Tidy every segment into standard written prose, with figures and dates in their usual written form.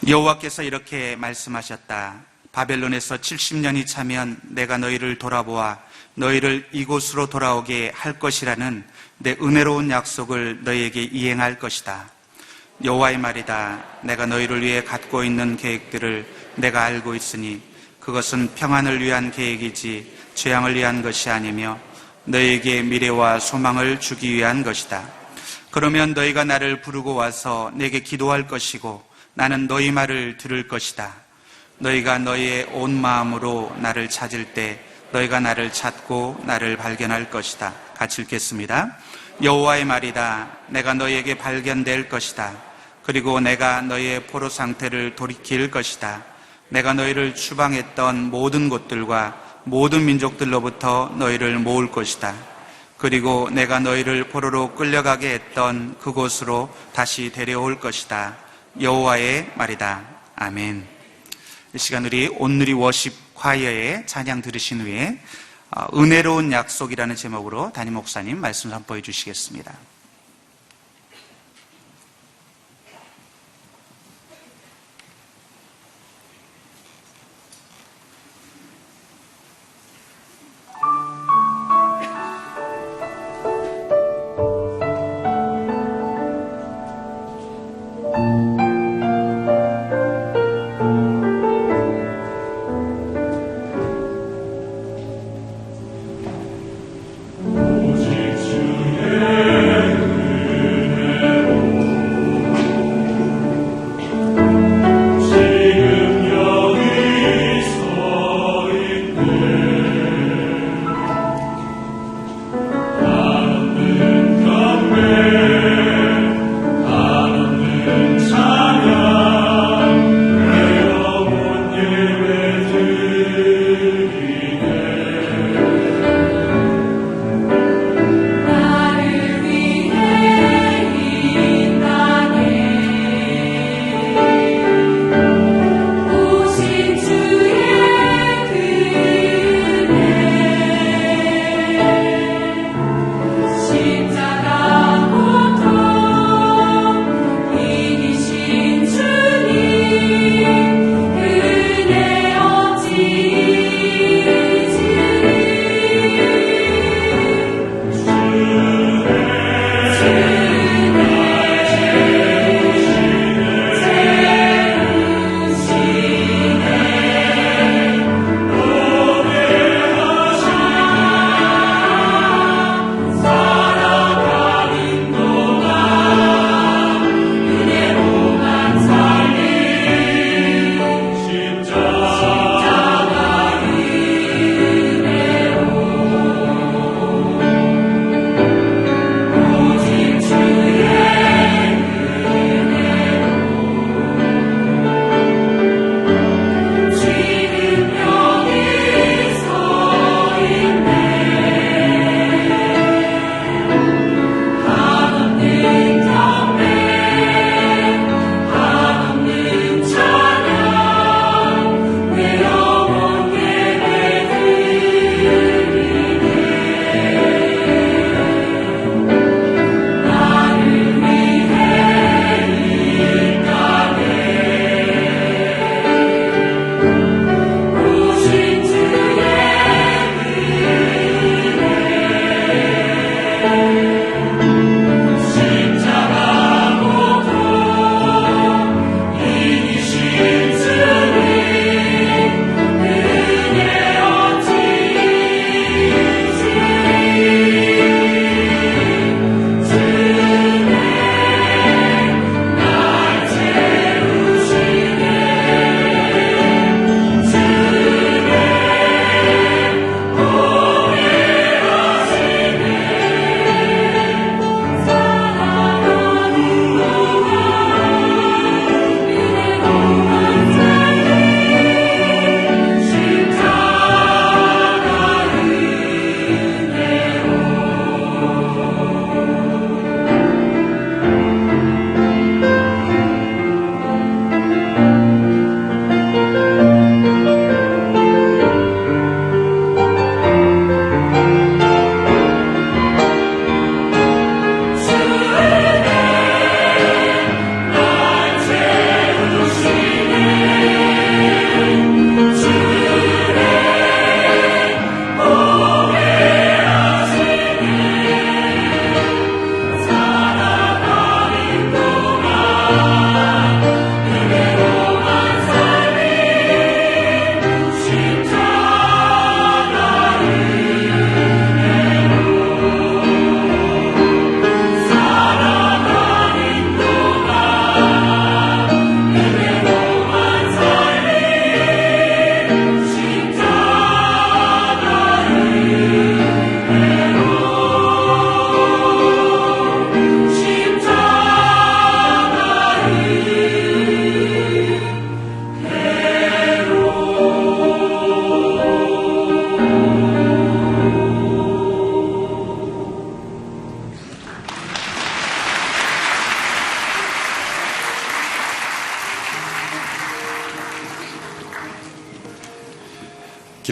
여호와께서 이렇게 말씀하셨다. 바벨론에서 70년이 차면 내가 너희를 돌아보아 너희를 이곳으로 돌아오게 할 것이라는 내 은혜로운 약속을 너희에게 이행할 것이다. 여호와의 말이다. 내가 너희를 위해 갖고 있는 계획들을 내가 알고 있으니 그것은 평안을 위한 계획이지 재앙을 위한 것이 아니며 너희에게 미래와 소망을 주기 위한 것이다. 그러면 너희가 나를 부르고 와서 내게 기도할 것이고 나는 너희 말을 들을 것이다. 너희가 너희의 온 마음으로 나를 찾을 때 너희가 나를 찾고 나를 발견할 것이다. 같이 읽겠습니다. 여호와의 말이다. 내가 너희에게 발견될 것이다. 그리고 내가 너희의 포로 상태를 돌이킬 것이다. 내가 너희를 추방했던 모든 곳들과 모든 민족들로부터 너희를 모을 것이다. 그리고 내가 너희를 포로로 끌려가게 했던 그곳으로 다시 데려올 것이다. 여호와의 말이다. 아멘. 이 시간 우리 온누리 워십 콰이어의 찬양 들으신 후에 은혜로운 약속이라는 제목으로 담임 목사님 말씀 선포해 주시겠습니다. 오직 주의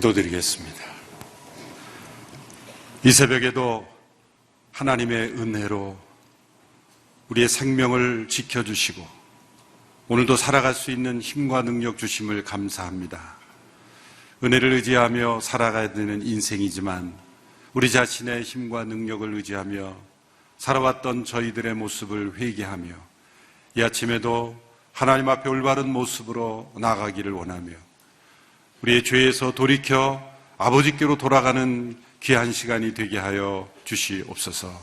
기도드리겠습니다. 이 새벽에도 하나님의 은혜로 우리의 생명을 지켜주시고 오늘도 살아갈 수 있는 힘과 능력 주심을 감사합니다. 은혜를 의지하며 살아가야 되는 인생이지만 우리 자신의 힘과 능력을 의지하며 살아왔던 저희들의 모습을 회개하며 이 아침에도 하나님 앞에 올바른 모습으로 나아가기를 원하며 우리의 죄에서 돌이켜 아버지께로 돌아가는 귀한 시간이 되게 하여 주시옵소서.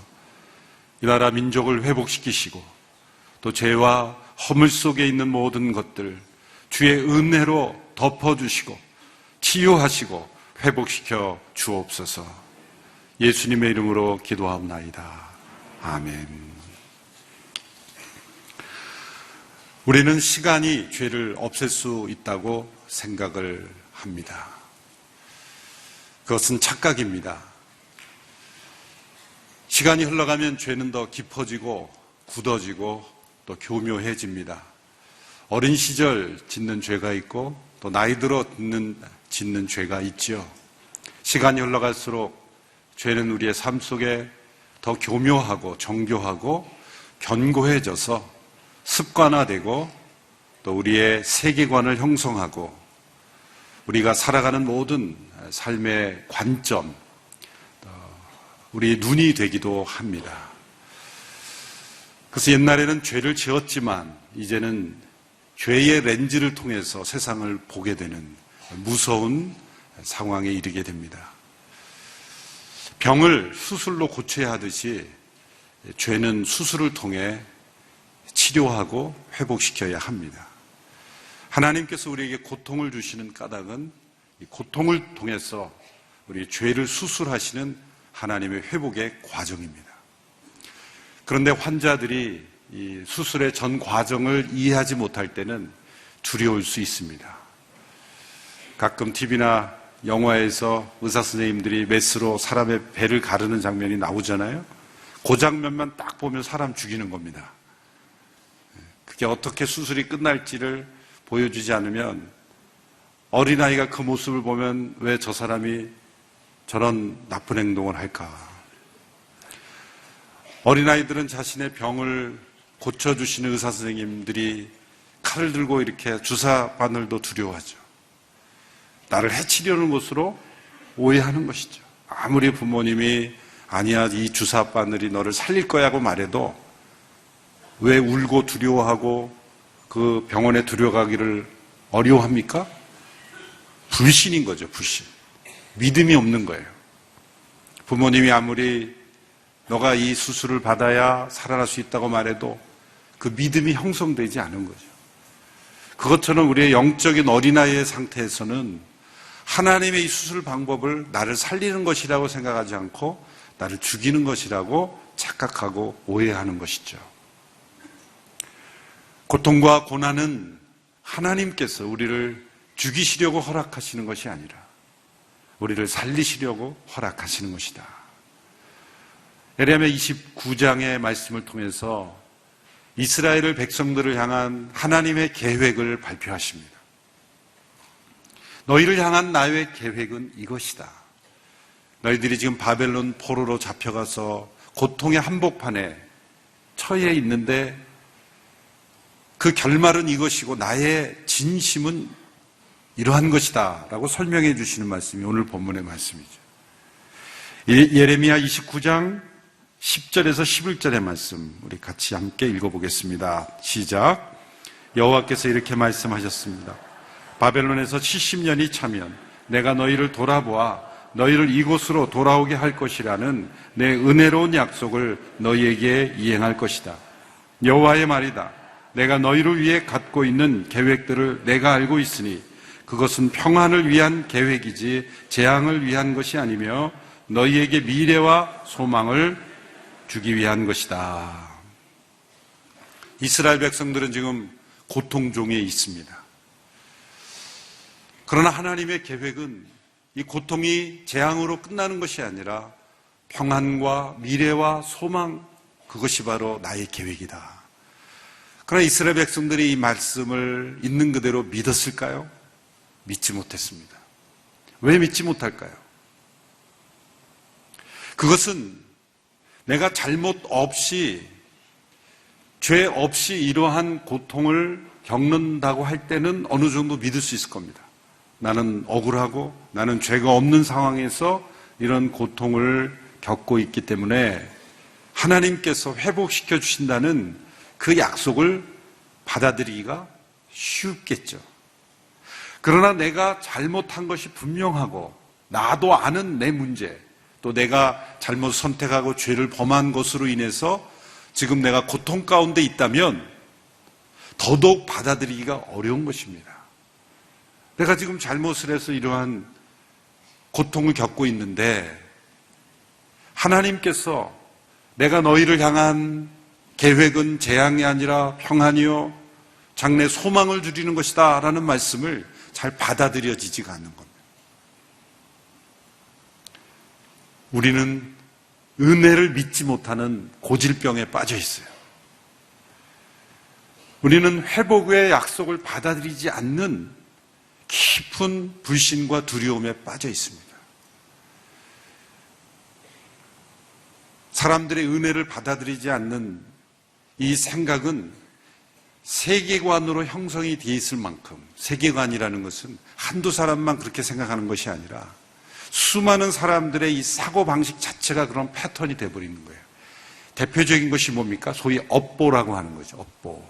이 나라 민족을 회복시키시고 또 죄와 허물 속에 있는 모든 것들 주의 은혜로 덮어주시고 치유하시고 회복시켜 주옵소서. 예수님의 이름으로 기도하옵나이다. 아멘. 우리는 시간이 죄를 없앨 수 있다고 생각을 합니다. 그것은 착각입니다. 시간이 흘러가면 죄는 더 깊어지고 굳어지고 또 교묘해집니다. 어린 시절 짓는 죄가 있고 또 나이 들어 짓는 죄가 있죠. 시간이 흘러갈수록 죄는 우리의 삶 속에 더 교묘하고 정교하고 견고해져서 습관화되고 또 우리의 세계관을 형성하고 우리가 살아가는 모든 삶의 관점, 우리의 눈이 되기도 합니다. 그래서 옛날에는 죄를 지었지만 이제는 죄의 렌즈를 통해서 세상을 보게 되는 무서운 상황에 이르게 됩니다. 병을 수술로 고쳐야 하듯이 죄는 수술을 통해 치료하고 회복시켜야 합니다. 하나님께서 우리에게 고통을 주시는 까닭은 이 고통을 통해서 우리 죄를 수술하시는 하나님의 회복의 과정입니다. 그런데 환자들이 이 수술의 전 과정을 이해하지 못할 때는 두려울 수 있습니다. 가끔 TV나 영화에서 의사 선생님들이 메스로 사람의 배를 가르는 장면이 나오잖아요. 그 장면만 딱 보면 사람 죽이는 겁니다. 그게 어떻게 수술이 끝날지를 보여주지 않으면 어린아이가 그 모습을 보면 왜 저 사람이 저런 나쁜 행동을 할까? 어린아이들은 자신의 병을 고쳐주시는 의사 선생님들이 칼을 들고 이렇게 주사 바늘도 두려워하죠. 나를 해치려는 것으로 오해하는 것이죠. 아무리 부모님이 아니야, 이 주사 바늘이 너를 살릴 거야 하고 말해도 왜 울고 두려워하고 그 병원에 들여가기를 어려워합니까? 불신인 거죠, 불신. 믿음이 없는 거예요. 부모님이 아무리 너가 이 수술을 받아야 살아날 수 있다고 말해도 그 믿음이 형성되지 않은 거죠. 그것처럼 우리의 영적인 어린아이의 상태에서는 하나님의 이 수술 방법을 나를 살리는 것이라고 생각하지 않고 나를 죽이는 것이라고 착각하고 오해하는 것이죠. 고통과 고난은 하나님께서 우리를 죽이시려고 허락하시는 것이 아니라 우리를 살리시려고 허락하시는 것이다. 예레미야 29장의 말씀을 통해서 이스라엘 백성들을 향한 하나님의 계획을 발표하십니다. 너희를 향한 나의 계획은 이것이다. 너희들이 지금 바벨론 포로로 잡혀가서 고통의 한복판에 처해 있는데 그 결말은 이것이고 나의 진심은 이러한 것이다 라고 설명해 주시는 말씀이 오늘 본문의 말씀이죠. 예레미야 29장 10절에서 11절의 말씀 우리 같이 함께 읽어보겠습니다. 시작. 여호와께서 이렇게 말씀하셨습니다. 바벨론에서 70년이 차면 내가 너희를 돌아보아 너희를 이곳으로 돌아오게 할 것이라는 내 은혜로운 약속을 너희에게 이행할 것이다. 여호와의 말이다. 내가 너희를 위해 갖고 있는 계획들을 내가 알고 있으니 그것은 평안을 위한 계획이지 재앙을 위한 것이 아니며 너희에게 미래와 소망을 주기 위한 것이다. 이스라엘 백성들은 지금 고통 중에 있습니다. 그러나 하나님의 계획은 이 고통이 재앙으로 끝나는 것이 아니라 평안과 미래와 소망, 그것이 바로 나의 계획이다. 그러나 이스라엘 백성들이 이 말씀을 있는 그대로 믿었을까요? 믿지 못했습니다. 왜 믿지 못할까요? 그것은 내가 잘못 없이, 죄 없이 이러한 고통을 겪는다고 할 때는 어느 정도 믿을 수 있을 겁니다. 나는 억울하고 나는 죄가 없는 상황에서 이런 고통을 겪고 있기 때문에 하나님께서 회복시켜 주신다는 그 약속을 받아들이기가 쉽겠죠. 그러나 내가 잘못한 것이 분명하고 나도 아는 내 문제, 또 내가 잘못 선택하고 죄를 범한 것으로 인해서 지금 내가 고통 가운데 있다면 더더욱 받아들이기가 어려운 것입니다. 내가 지금 잘못을 해서 이러한 고통을 겪고 있는데 하나님께서 내가 너희를 향한 계획은 재앙이 아니라 평안이요 장래 소망을 주리는 것이다 라는 말씀을 잘 받아들여지지가 않는 겁니다. 우리는 은혜를 믿지 못하는 고질병에 빠져 있어요. 우리는 회복의 약속을 받아들이지 않는 깊은 불신과 두려움에 빠져 있습니다. 사람들의 은혜를 받아들이지 않는 이 생각은 세계관으로 형성이 되어 있을 만큼, 세계관이라는 것은 한두 사람만 그렇게 생각하는 것이 아니라 수많은 사람들의 이 사고방식 자체가 그런 패턴이 되어버리는 거예요. 대표적인 것이 뭡니까? 소위 업보라고 하는 거죠. 업보.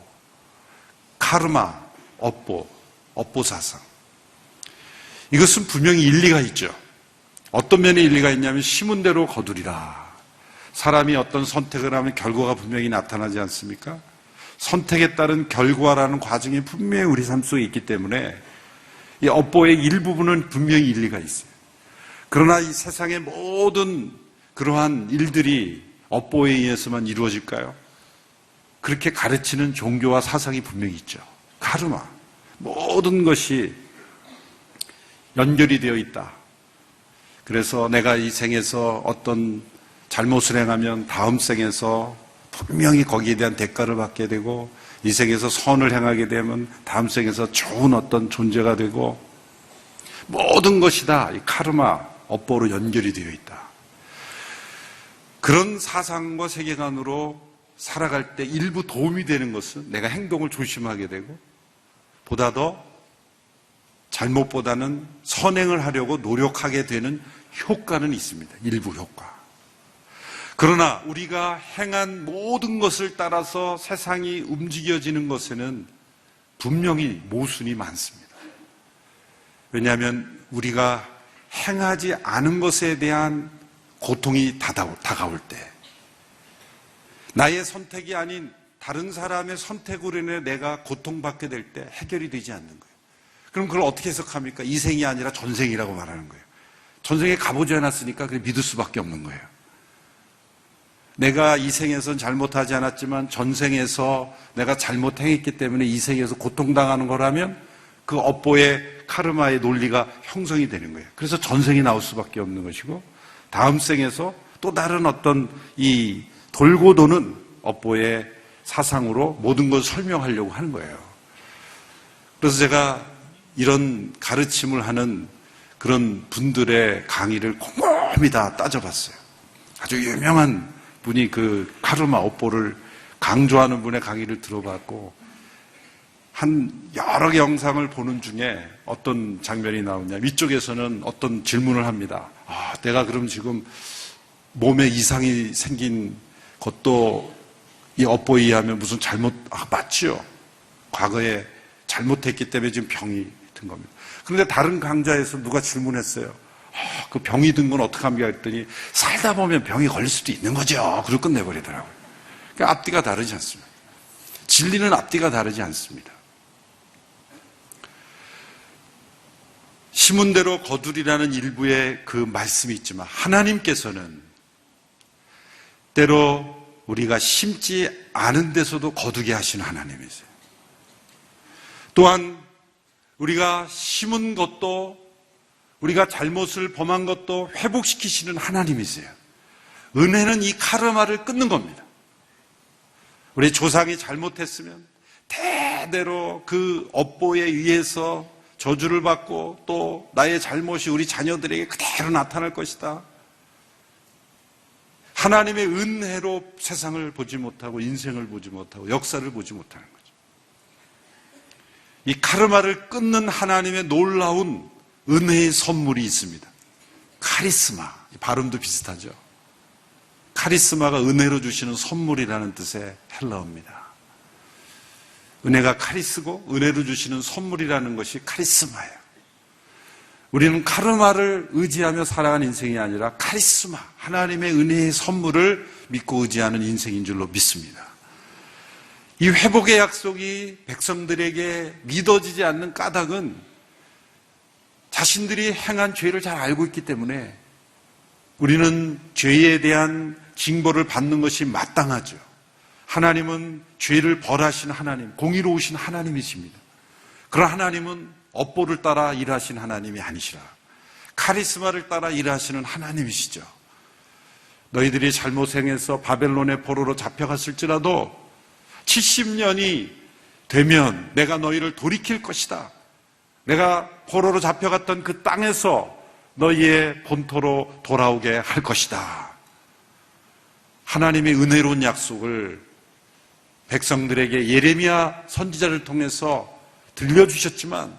카르마, 업보 사상. 이것은 분명히 일리가 있죠. 어떤 면에 일리가 있냐면 심은 대로 거두리라. 사람이 어떤 선택을 하면 결과가 분명히 나타나지 않습니까? 선택에 따른 결과라는 과정이 분명히 우리 삶 속에 있기 때문에 이 업보의 일부분은 분명히 일리가 있어요. 그러나 이 세상의 모든 그러한 일들이 업보에 의해서만 이루어질까요? 그렇게 가르치는 종교와 사상이 분명히 있죠. 카르마. 모든 것이 연결이 되어 있다. 그래서 내가 이 생에서 어떤 잘못을 행하면 다음 생에서 분명히 거기에 대한 대가를 받게 되고 이 생에서 선을 행하게 되면 다음 생에서 좋은 어떤 존재가 되고 모든 것이 다 이 카르마, 업보로 연결이 되어 있다. 그런 사상과 세계관으로 살아갈 때 일부 도움이 되는 것은 내가 행동을 조심하게 되고 보다 더 잘못보다는 선행을 하려고 노력하게 되는 효과는 있습니다. 일부 효과. 그러나 우리가 행한 모든 것을 따라서 세상이 움직여지는 것에는 분명히 모순이 많습니다. 왜냐하면 우리가 행하지 않은 것에 대한 고통이 다가올 때 나의 선택이 아닌 다른 사람의 선택으로 인해 내가 고통받게 될 때 해결이 되지 않는 거예요. 그럼 그걸 어떻게 해석합니까? 이 생이 아니라 전생이라고 말하는 거예요. 전생에 가보지 않았으니까 그냥 믿을 수밖에 없는 거예요. 내가 이 생에선 잘못하지 않았지만 전생에서 내가 잘못 행했기 때문에 이 생에서 고통당하는 거라면 그 업보의 카르마의 논리가 형성이 되는 거예요. 그래서 전생이 나올 수밖에 없는 것이고 다음 생에서 또 다른 어떤 이 돌고 도는 업보의 사상으로 모든 것을 설명하려고 하는 거예요. 그래서 제가 이런 가르침을 하는 그런 분들의 강의를 곰곰이 다 따져봤어요. 아주 유명한 분이 그 카르마 업보를 강조하는 분의 강의를 들어봤고 한 여러 개 영상을 보는 중에 어떤 장면이 나오냐 위쪽에서는 어떤 질문을 합니다. 내가 그럼 지금 몸에 이상이 생긴 것도 이 업보에 의하면 무슨 잘못 맞지요? 과거에 잘못했기 때문에 지금 병이 든 겁니다. 그런데 다른 강좌에서 누가 질문했어요. 그 병이 든 건 어떡합니까? 했더니 살다 보면 병이 걸릴 수도 있는 거죠. 그리고 끝내버리더라고요. 그러니까 앞뒤가 다르지 않습니다. 진리는 앞뒤가 다르지 않습니다. 심은 대로 거두리라는 일부의 그 말씀이 있지만 하나님께서는 때로 우리가 심지 않은 데서도 거두게 하시는 하나님이세요. 또한 우리가 심은 것도 우리가 잘못을 범한 것도 회복시키시는 하나님이세요. 은혜는 이 카르마를 끊는 겁니다. 우리 조상이 잘못했으면 대대로 그 업보에 의해서 저주를 받고 또 나의 잘못이 우리 자녀들에게 그대로 나타날 것이다. 하나님의 은혜로 세상을 보지 못하고 인생을 보지 못하고 역사를 보지 못하는 거죠. 이 카르마를 끊는 하나님의 놀라운 은혜의 선물이 있습니다. 카리스마, 발음도 비슷하죠. 카리스마가 은혜로 주시는 선물이라는 뜻의 헬라어입니다. 은혜가 카리스고 은혜로 주시는 선물이라는 것이 카리스마예요. 우리는 카르마를 의지하며 살아가는 인생이 아니라 카리스마, 하나님의 은혜의 선물을 믿고 의지하는 인생인 줄로 믿습니다. 이 회복의 약속이 백성들에게 믿어지지 않는 까닭은 자신들이 행한 죄를 잘 알고 있기 때문에 우리는 죄에 대한 징벌을 받는 것이 마땅하죠. 하나님은 죄를 벌하신 하나님, 공의로우신 하나님이십니다. 그러나 하나님은 업보를 따라 일하신 하나님이 아니시라. 카리스마를 따라 일하시는 하나님이시죠. 너희들이 잘못 행해서 바벨론의 포로로 잡혀갔을지라도 70년이 되면 내가 너희를 돌이킬 것이다. 내가 포로로 잡혀갔던 그 땅에서 너희의 본토로 돌아오게 할 것이다. 하나님의 은혜로운 약속을 백성들에게 예레미야 선지자를 통해서 들려주셨지만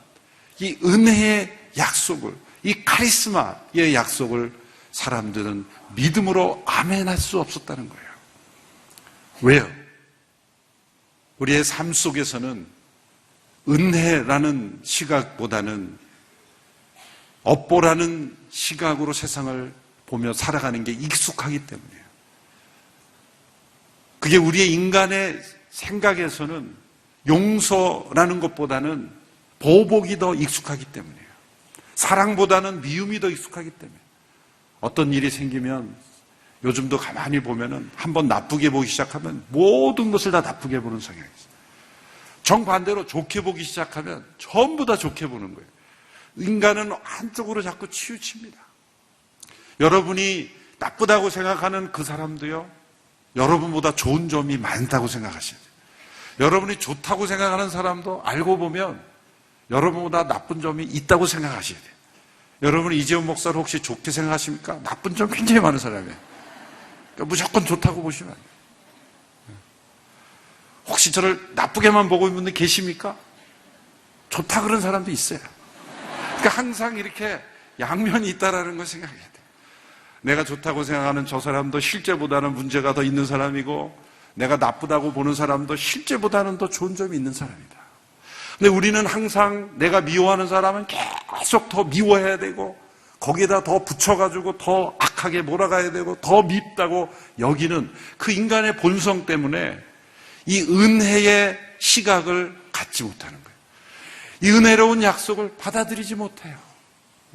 이 은혜의 약속을, 이 카리스마의 약속을 사람들은 믿음으로 아멘할 수 없었다는 거예요. 왜요? 우리의 삶 속에서는 은혜라는 시각보다는 업보라는 시각으로 세상을 보며 살아가는 게 익숙하기 때문이에요. 그게 우리의 인간의 생각에서는 용서라는 것보다는 보복이 더 익숙하기 때문이에요. 사랑보다는 미움이 더 익숙하기 때문에 어떤 일이 생기면 요즘도 가만히 보면은 한번 나쁘게 보기 시작하면 모든 것을 다 나쁘게 보는 성향이 있어요. 정반대로 좋게 보기 시작하면 전부 다 좋게 보는 거예요. 인간은 한쪽으로 자꾸 치우칩니다. 여러분이 나쁘다고 생각하는 그 사람도요, 여러분보다 좋은 점이 많다고 생각하셔야 돼요. 여러분이 좋다고 생각하는 사람도 알고 보면 여러분보다 나쁜 점이 있다고 생각하셔야 돼요. 여러분이 이재훈 목사를 혹시 좋게 생각하십니까? 나쁜 점 굉장히 많은 사람이에요. 그러니까 무조건 좋다고 보시면 안 돼요. 혹시 저를 나쁘게만 보고 있는 분들 계십니까? 좋다 그런 사람도 있어요. 그러니까 항상 이렇게 양면이 있다라는 걸 생각해야 돼요. 내가 좋다고 생각하는 저 사람도 실제보다는 문제가 더 있는 사람이고, 내가 나쁘다고 보는 사람도 실제보다는 더 좋은 점이 있는 사람이다. 근데 우리는 항상 내가 미워하는 사람은 계속 더 미워해야 되고, 거기에다 더 붙여가지고 더 악하게 몰아가야 되고, 더 밉다고 여기는 그 인간의 본성 때문에 이 은혜의 시각을 갖지 못하는 거예요. 이 은혜로운 약속을 받아들이지 못해요.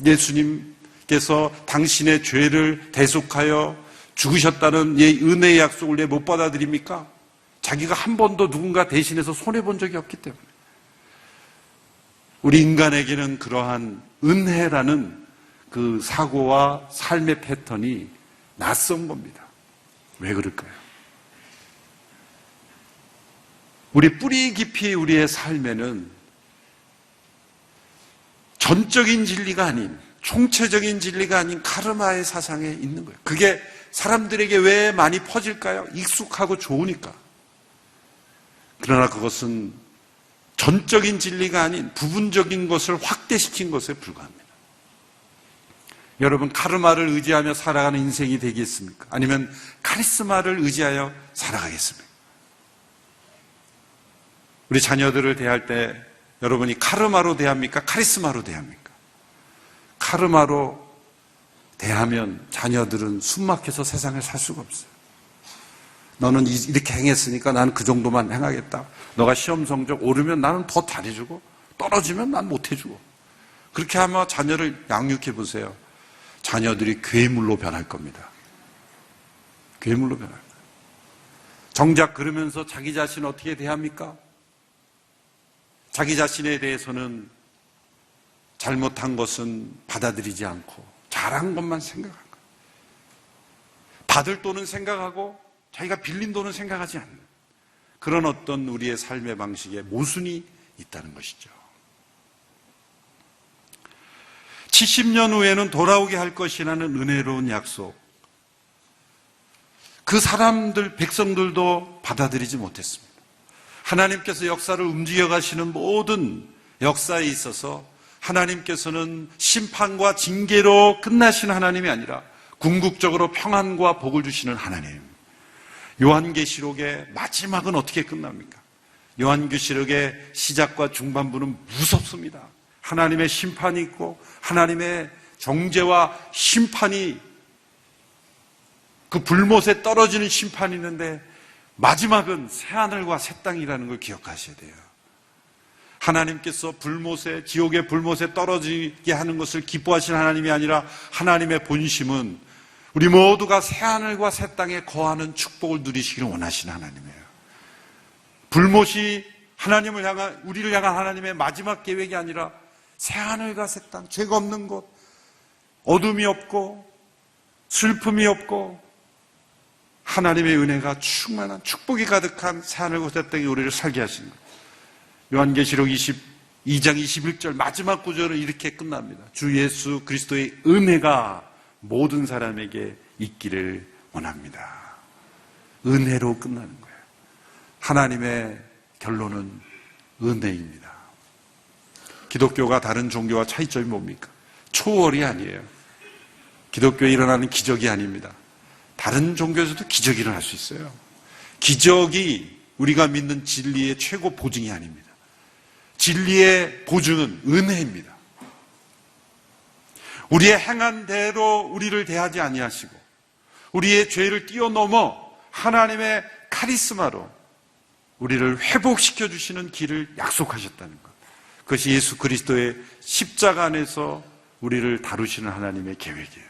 예수님께서 당신의 죄를 대속하여 죽으셨다는 이 은혜의 약속을 왜 못 받아들입니까? 자기가 한 번도 누군가 대신해서 손해본 적이 없기 때문에. 우리 인간에게는 그러한 은혜라는 그 사고와 삶의 패턴이 낯선 겁니다. 왜 그럴까요? 우리 뿌리 깊이 우리의 삶에는 전적인 진리가 아닌, 총체적인 진리가 아닌 카르마의 사상에 있는 거예요. 그게 사람들에게 왜 많이 퍼질까요? 익숙하고 좋으니까. 그러나 그것은 전적인 진리가 아닌 부분적인 것을 확대시킨 것에 불과합니다. 여러분, 카르마를 의지하며 살아가는 인생이 되겠습니까? 아니면 카리스마를 의지하여 살아가겠습니까? 우리 자녀들을 대할 때 여러분이 카르마로 대합니까? 카리스마로 대합니까? 카르마로 대하면 자녀들은 숨막혀서 세상을 살 수가 없어요. 너는 이렇게 행했으니까 나는 그 정도만 행하겠다. 너가 시험 성적 오르면 나는 더 잘해주고 떨어지면 난 못해주고. 그렇게 하면 자녀를 양육해 보세요. 자녀들이 괴물로 변할 겁니다. 괴물로 변할 거예요. 정작 그러면서 자기 자신을 어떻게 대합니까? 자기 자신에 대해서는 잘못한 것은 받아들이지 않고 잘한 것만 생각한 거예요. 받을 돈은 생각하고 자기가 빌린 돈은 생각하지 않는 그런 어떤 우리의 삶의 방식에 모순이 있다는 것이죠. 70년 후에는 돌아오게 할 것이라는 은혜로운 약속. 그 사람들, 백성들도 받아들이지 못했습니다. 하나님께서 역사를 움직여 가시는 모든 역사에 있어서 하나님께서는 심판과 징계로 끝나시는 하나님이 아니라 궁극적으로 평안과 복을 주시는 하나님. 요한계시록의 마지막은 어떻게 끝납니까? 요한계시록의 시작과 중반부는 무섭습니다. 하나님의 심판이 있고 하나님의 정죄와 심판이 그 불못에 떨어지는 심판이 있는데 마지막은 새하늘과 새 땅이라는 걸 기억하셔야 돼요. 하나님께서 불못에, 지옥의 불못에 떨어지게 하는 것을 기뻐하시는 하나님이 아니라 하나님의 본심은 우리 모두가 새하늘과 새 땅에 거하는 축복을 누리시기를 원하시는 하나님이에요. 불못이 하나님을 향한, 우리를 향한 하나님의 마지막 계획이 아니라 새하늘과 새 땅, 죄가 없는 곳, 어둠이 없고 슬픔이 없고 하나님의 은혜가 충만한 축복이 가득한 새하늘과 새 땅에 우리를 살게 하시는 거예요. 요한계시록 22장 21절 마지막 구절은 이렇게 끝납니다. 주 예수 그리스도의 은혜가 모든 사람에게 있기를 원합니다. 은혜로 끝나는 거예요. 하나님의 결론은 은혜입니다. 기독교가 다른 종교와 차이점이 뭡니까? 초월이 아니에요. 기독교에 일어나는 기적이 아닙니다. 다른 종교에서도 기적이 일어날 수 있어요. 기적이 우리가 믿는 진리의 최고 보증이 아닙니다. 진리의 보증은 은혜입니다. 우리의 행한 대로 우리를 대하지 아니하시고 우리의 죄를 뛰어넘어 하나님의 카리스마로 우리를 회복시켜 주시는 길을 약속하셨다는 것. 그것이 예수 그리스도의 십자가 안에서 우리를 다루시는 하나님의 계획이에요.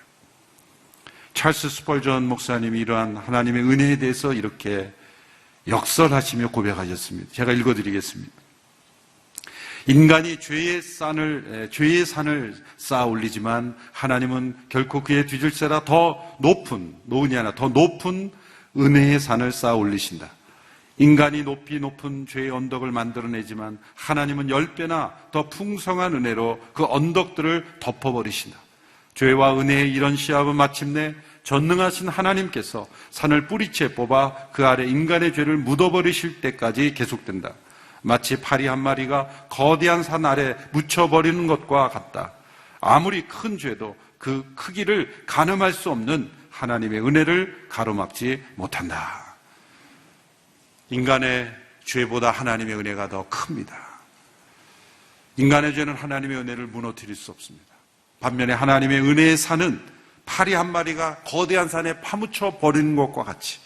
찰스 스펄전 목사님이 이러한 하나님의 은혜에 대해서 이렇게 역설하시며 고백하셨습니다. 제가 읽어드리겠습니다. 인간이 죄의 산을 쌓아 올리지만 하나님은 결코 그의 뒤질세라 더 높은, 노은이 아니라 더 높은 은혜의 산을 쌓아 올리신다. 인간이 높이 높은 죄의 언덕을 만들어내지만 하나님은 10배나 더 풍성한 은혜로 그 언덕들을 덮어버리신다. 죄와 은혜의 이런 시합은 마침내 전능하신 하나님께서 산을 뿌리채 뽑아 그 아래 인간의 죄를 묻어버리실 때까지 계속된다. 마치 파리 한 마리가 거대한 산 아래 묻혀버리는 것과 같다. 아무리 큰 죄도 그 크기를 가늠할 수 없는 하나님의 은혜를 가로막지 못한다. 인간의 죄보다 하나님의 은혜가 더 큽니다. 인간의 죄는 하나님의 은혜를 무너뜨릴 수 없습니다. 반면에 하나님의 은혜의 산은 파리 한 마리가 거대한 산에 파묻혀 버리는 것과 같이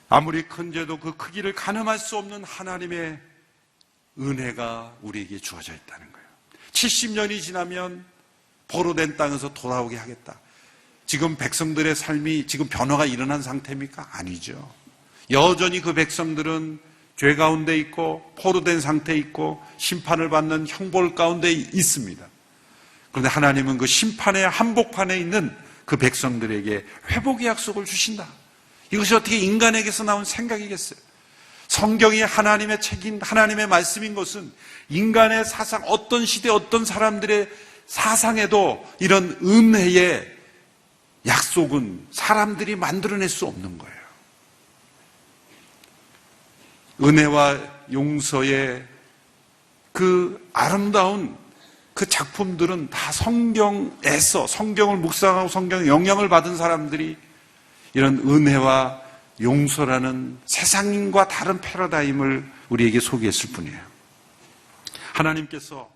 아무리 큰 죄도 그 크기를 가늠할 수 없는 하나님의 은혜가 우리에게 주어져 있다는 거예요. 70년이 지나면 포로된 땅에서 돌아오게 하겠다. 지금 백성들의 삶이 지금 변화가 일어난 상태입니까? 아니죠. 여전히 그 백성들은 죄 가운데 있고 포로된 상태에 있고 심판을 받는 형벌 가운데 있습니다. 그런데 하나님은 그 심판의 한복판에 있는 그 백성들에게 회복의 약속을 주신다. 이것이 어떻게 인간에게서 나온 생각이겠어요? 성경이 하나님의 책임, 하나님의 말씀인 것은 인간의 사상, 어떤 시대, 어떤 사람들의 사상에도 이런 은혜의 약속은 사람들이 만들어낼 수 없는 거예요. 은혜와 용서의 그 아름다운 그 작품들은 다 성경에서, 성경을 묵상하고 성경의 영향을 받은 사람들이 이런 은혜와 용서라는 세상과 다른 패러다임을 우리에게 소개했을 뿐이에요. 하나님께서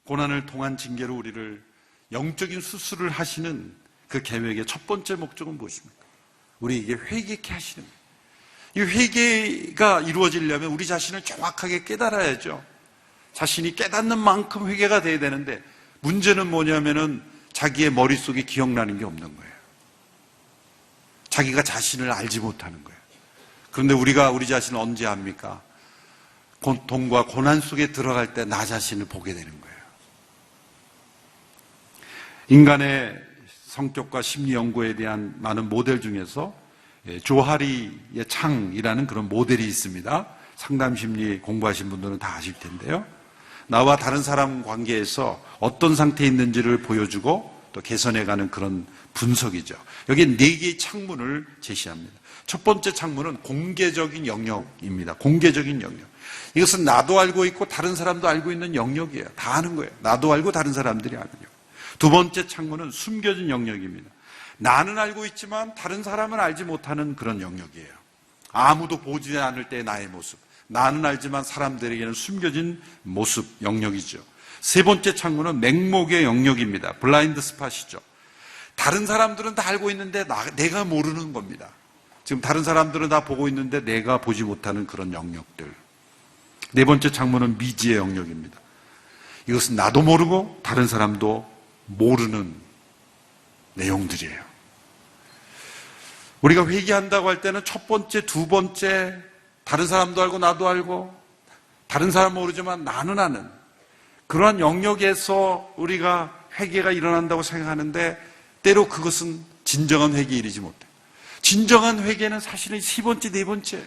고난을 통한 징계로 우리를 영적인 수술을 하시는 그 계획의 첫 번째 목적은 무엇입니까? 우리에게 회개케 하시는 거예요. 이 회개가 이루어지려면 우리 자신을 정확하게 깨달아야죠. 자신이 깨닫는 만큼 회개가 돼야 되는데, 문제는 뭐냐면은 자기의 머릿속에 기억나는 게 없는 거예요. 자기가 자신을 알지 못하는 거예요. 그런데 우리가 우리 자신을 언제 압니까? 고통과 고난 속에 들어갈 때 나 자신을 보게 되는 거예요. 인간의 성격과 심리 연구에 대한 많은 모델 중에서 조하리의 창이라는 그런 모델이 있습니다. 상담심리 공부하신 분들은 다 아실 텐데요. 나와 다른 사람 관계에서 어떤 상태에 있는지를 보여주고 또 개선해가는 그런 분석이죠. 여기 4개의 창문을 제시합니다. 첫 번째 창문은 공개적인 영역입니다. 공개적인 영역. 이것은 나도 알고 있고 다른 사람도 알고 있는 영역이에요. 다 아는 거예요. 나도 알고 다른 사람들이 아는 영역. 두 번째 창문은 숨겨진 영역입니다. 나는 알고 있지만 다른 사람은 알지 못하는 그런 영역이에요. 아무도 보지 않을 때의 나의 모습. 나는 알지만 사람들에게는 숨겨진 모습, 영역이죠. 세 번째 창문은 맹목의 영역입니다. 블라인드 스팟이죠. 다른 사람들은 다 알고 있는데 내가 모르는 겁니다. 지금 다른 사람들은 다 보고 있는데 내가 보지 못하는 그런 영역들. 네 번째 창문은 미지의 영역입니다. 이것은 나도 모르고 다른 사람도 모르는 내용들이에요. 우리가 회개한다고 할 때는 첫 번째, 두 번째, 다른 사람도 알고 나도 알고 다른 사람 모르지만 나는 아는 그러한 영역에서 우리가 회개가 일어난다고 생각하는데, 때로 그것은 진정한 회개에 이르지 못해요. 진정한 회개는 사실은 세 번째, 네 번째예요.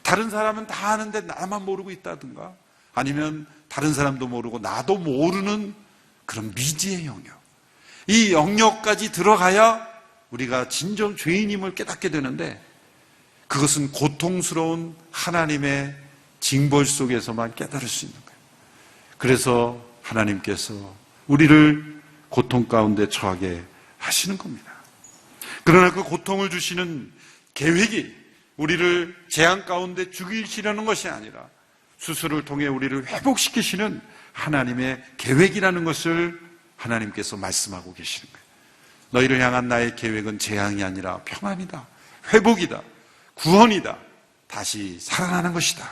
다른 사람은 다 아는데 나만 모르고 있다든가, 아니면 다른 사람도 모르고 나도 모르는 그런 미지의 영역. 이 영역까지 들어가야 우리가 진정 죄인임을 깨닫게 되는데, 그것은 고통스러운 하나님의 징벌 속에서만 깨달을 수 있는 거예요. 그래서 하나님께서 우리를 고통 가운데 처하게 하시는 겁니다. 그러나 그 고통을 주시는 계획이 우리를 재앙 가운데 죽이시려는 것이 아니라 수술을 통해 우리를 회복시키시는 하나님의 계획이라는 것을 하나님께서 말씀하고 계시는 거예요. 너희를 향한 나의 계획은 재앙이 아니라 평안이다, 회복이다, 구원이다, 다시 살아나는 것이다.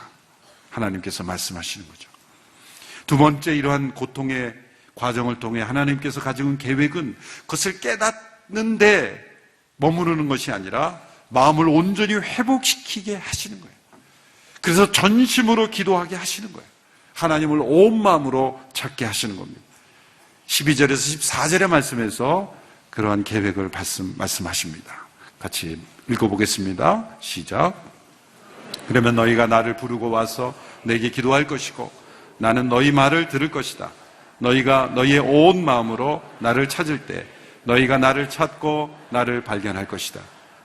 하나님께서 말씀하시는 거죠. 두 번째, 이러한 고통의 과정을 통해 하나님께서 가지고 있는 계획은 그것을 깨닫는데 머무르는 것이 아니라 마음을 온전히 회복시키게 하시는 거예요. 그래서 전심으로 기도하게 하시는 거예요. 하나님을 온 마음으로 찾게 하시는 겁니다. 12절에서 14절의 말씀에서 그러한 계획을 말씀하십니다. 같이 읽어보겠습니다. 시작. 그러면 너희가 나를 부르고 와서 내게 기도할 것이고 나는 너희 말을 들을 것이다. 너희가 너희의 온 마음으로 나를 찾을 때 너희가 나를 찾고 나를 발견할 것이다.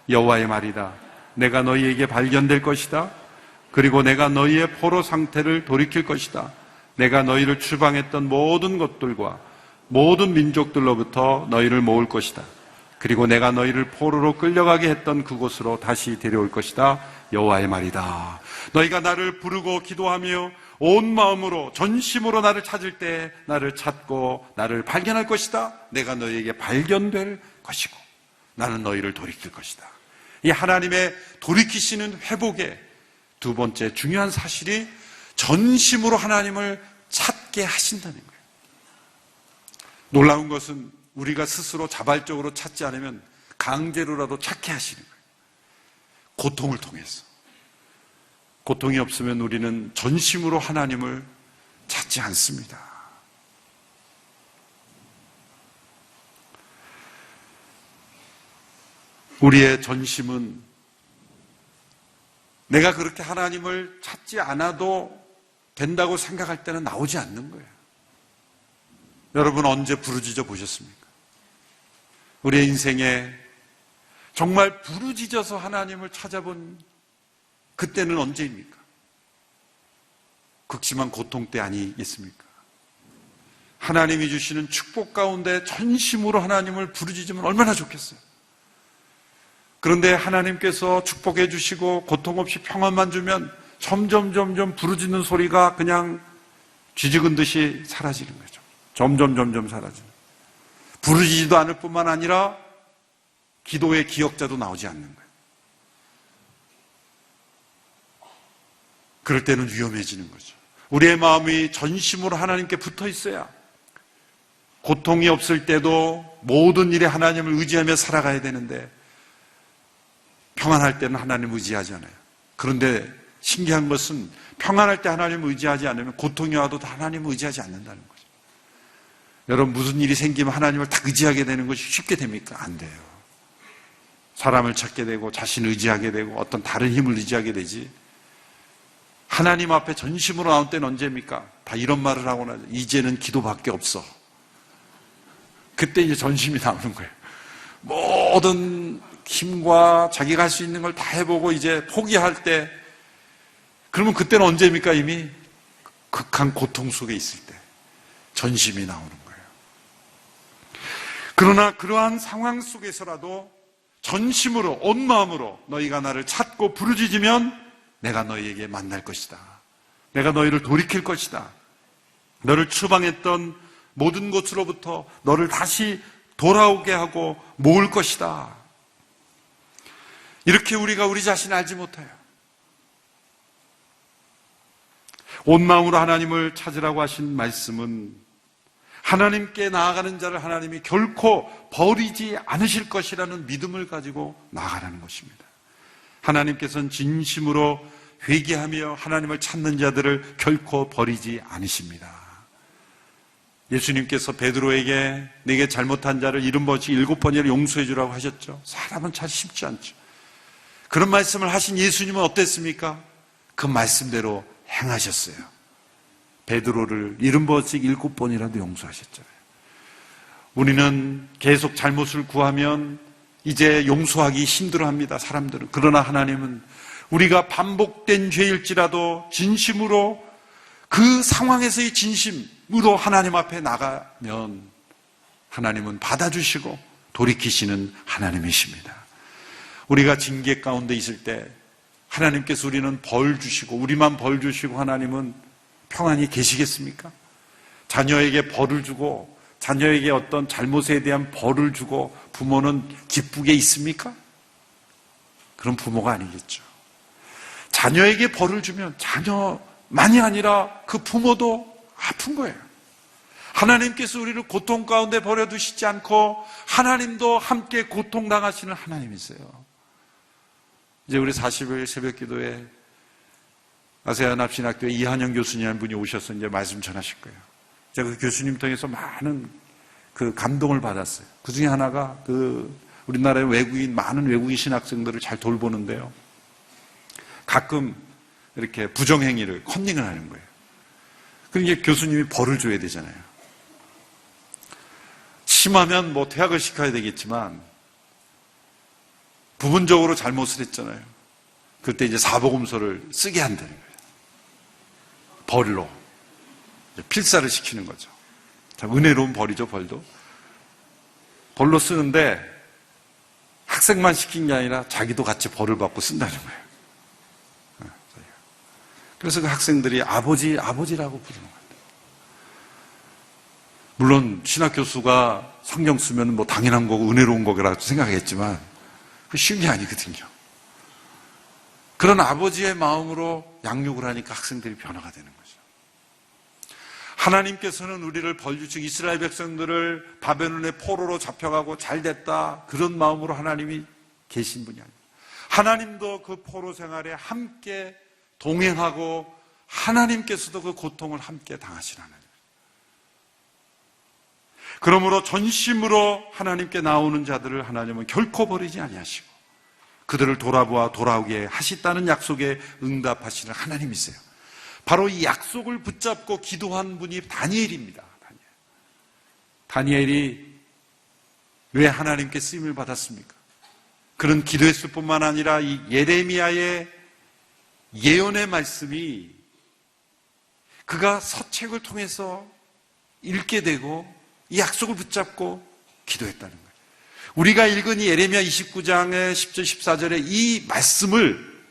여호와의 말이다. 내가 너희에게 발견될 것이다. 그리고 내가 너희의 포로 상태를 돌이킬 것이다. 내가 너희를 추방했던 모든 것들과 모든 민족들로부터 너희를 모을 것이다. 그리고 내가 너희를 포로로 끌려가게 했던 그곳으로 다시 데려올 것이다. 여호와의 말이다. 너희가 나를 부르고 기도하며 온 마음으로 전심으로 나를 찾을 때 나를 찾고 나를 발견할 것이다. 내가 너희에게 발견될 것이고 나는 너희를 돌이킬 것이다. 이 하나님의 돌이키시는 회복의 두 번째 중요한 사실이 전심으로 하나님을 찾게 하신다는 거예요. 놀라운 것은 우리가 스스로 자발적으로 찾지 않으면 강제로라도 찾게 하시는 거예요. 고통을 통해서. 고통이 없으면 우리는 전심으로 하나님을 찾지 않습니다. 우리의 전심은 내가 그렇게 하나님을 찾지 않아도 된다고 생각할 때는 나오지 않는 거예요. 여러분 언제 부르짖어 보셨습니까? 우리의 인생에 정말 부르짖어서 하나님을 찾아본 그때는 언제입니까? 극심한 고통 때 아니겠습니까? 하나님이 주시는 축복 가운데 전심으로 하나님을 부르짖으면 얼마나 좋겠어요. 그런데 하나님께서 축복해 주시고 고통 없이 평안만 주면 점점 부르짖는 소리가 그냥 쥐죽은 듯이 사라지는 거죠. 점점 사라지는. 부르짖지도 않을 뿐만 아니라 기도의 기억자도 나오지 않는 거예요. 그럴 때는 위험해지는 거죠. 우리의 마음이 전심으로 하나님께 붙어 있어야 고통이 없을 때도 모든 일에 하나님을 의지하며 살아가야 되는데 평안할 때는 하나님을 의지하지 않아요. 그런데 신기한 것은 평안할 때 하나님을 의지하지 않으면 고통이 와도 하나님을 의지하지 않는다는 거죠. 여러분 무슨 일이 생기면 하나님을 다 의지하게 되는 것이 쉽게 됩니까? 안 돼요. 사람을 찾게 되고 자신을 의지하게 되고 어떤 다른 힘을 의지하게 되지. 하나님 앞에 전심으로 나올 때는 언제입니까? 다 이런 말을 하고 나죠. 이제는 기도밖에 없어. 그때 이제 전심이 나오는 거예요. 모든 힘과 자기가 할 수 있는 걸 다 해보고 이제 포기할 때, 그러면 그때는 언제입니까? 이미 극한 고통 속에 있을 때 전심이 나오는 거예요. 그러나 그러한 상황 속에서라도 전심으로 온 마음으로 너희가 나를 찾고 부르짖으면 내가 너희에게 만날 것이다. 내가 너희를 돌이킬 것이다. 너를 추방했던 모든 곳으로부터 너를 다시 돌아오게 하고 모을 것이다. 이렇게 우리가 우리 자신을 알지 못해요. 온 마음으로 하나님을 찾으라고 하신 말씀은 하나님께 나아가는 자를 하나님이 결코 버리지 않으실 것이라는 믿음을 가지고 나아가라는 것입니다. 하나님께서는 진심으로 회개하며 하나님을 찾는 자들을 결코 버리지 않으십니다. 예수님께서 베드로에게 내게 잘못한 자를 70번씩 7번이나 용서해 주라고 하셨죠. 사람은 잘 쉽지 않죠. 그런 말씀을 하신 예수님은 어땠습니까? 그 말씀대로 행하셨어요. 베드로를 70번씩 7번이라도 용서하셨잖아요. 우리는 계속 잘못을 구하면 이제 용서하기 힘들어합니다. 사람들은. 그러나 하나님은 우리가 반복된 죄일지라도 진심으로 그 상황에서의 진심으로 하나님 앞에 나가면 하나님은 받아주시고 돌이키시는 하나님이십니다. 우리가 징계 가운데 있을 때 하나님께서 우리는 벌 주시고 우리만 벌 주시고 하나님은 평안히 계시겠습니까? 자녀에게 벌을 주고 자녀에게 어떤 잘못에 대한 벌을 주고 부모는 기쁘게 있습니까? 그런 부모가 아니겠죠. 자녀에게 벌을 주면 자녀만이 아니라 그 부모도 아픈 거예요. 하나님께서 우리를 고통 가운데 버려두시지 않고 하나님도 함께 고통당하시는 하나님이세요. 이제 우리 40일 새벽 기도에 아세안 합신학교에 이한영 교수님이라는 분이 오셔서 이제 말씀 전하실 거예요. 제가 그 교수님 통해서 많은 그 감동을 받았어요. 그 중에 하나가 우리나라의 많은 외국인 신학생들을 잘 돌보는데요. 가끔 이렇게 부정행위를 컨닝을 하는 거예요. 그러니까 교수님이 벌을 줘야 되잖아요. 심하면 뭐 퇴학을 시켜야 되겠지만 부분적으로 잘못을 했잖아요. 그때 이제 사복음서를 쓰게 한다는 거예요. 벌로 필사를 시키는 거죠. 참 은혜로운 벌이죠, 벌도. 벌로 쓰는데 학생만 시킨 게 아니라 자기도 같이 벌을 받고 쓴다는 거예요. 그래서 그 학생들이 아버지라고 부르는 거예요. 물론 신학 교수가 성경 쓰면 뭐 당연한 거고 은혜로운 거라고 생각했지만 그 쉬운 게 아니거든요. 그런 아버지의 마음으로 양육을 하니까 학생들이 변화가 되는 거죠. 하나님께서는 우리를 벌주시고 이스라엘 백성들을 바벨론의 포로로 잡혀가고 잘됐다 그런 마음으로 하나님이 계신 분이 아닙니다. 하나님도 그 포로 생활에 함께 동행하고 하나님께서도 그 고통을 함께 당하시는 하나님. 그러므로 전심으로 하나님께 나오는 자들을 하나님은 결코 버리지 아니하시고 그들을 돌아오게 하시다는 약속에 응답하시는 하나님이세요. 바로 이 약속을 붙잡고 기도한 분이 다니엘입니다. 다니엘이 왜 하나님께 쓰임을 받았습니까? 그런 기도했을 뿐만 아니라 이 예레미야의 예언의 말씀이 그가 서책을 통해서 읽게 되고 이 약속을 붙잡고 기도했다는 거예요. 우리가 읽은 이 예레미야 29장의 10절 14절의 이 말씀을